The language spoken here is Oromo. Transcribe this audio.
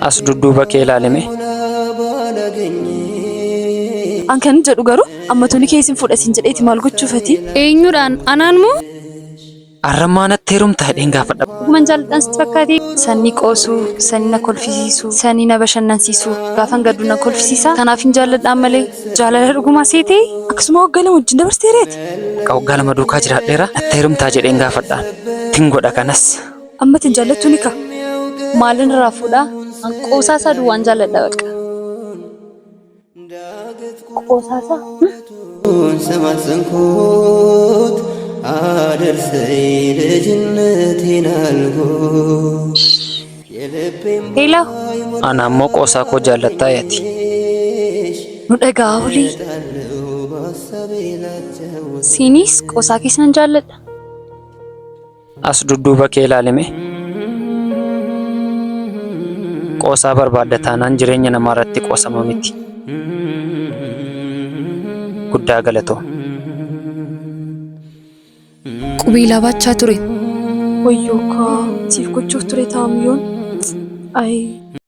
As dudduuba kee ilaalime. An kan jedhu garuu ammattoonni keessin fudhatiin jedheeti maal gochuufati? Eenyudhaan anaan moo? Arramaan natti heerumtaa jedheen gaafadha. Dhuguman jaalladhaan sitti fakkaatee sanni qoosuu, sanni na kolfisiisuu, sanni na bashannansiisuu gaafan gaddu na kolfisiisaa. Kanaaf hin jaalladhaan malee jaalala dhugumaa seetee akkasuma waggaa lama wajjin dabarsteereeti. Akka waggaa lama duukaa jiraadheera natti heerumtaa jedheen gaafadhaan. Tin godha kanas. Amma tin jaallattu ni ka. Maalin irraa fuudhaa? An qoosaasaa duwwaan jaalladha baqa. Qoosaasaa? ሰማት ዘንኩት አደርሰኝ ልጅነቴን አልኩት Hello. Ana ammoo qoosaa koo jaallattaa yaati. Nu dhagaa olii. Siinis qoosaa keessan jaalladha. As dudduuba kee ilaalime. Qoosaa barbaadda taanaan jireenya namaa irratti qoosama miti. Guddaa galatoo. Qubiilaa baachaa ture. Wayyoo kaa siif gochuuf ture taa'amyoon. Ay.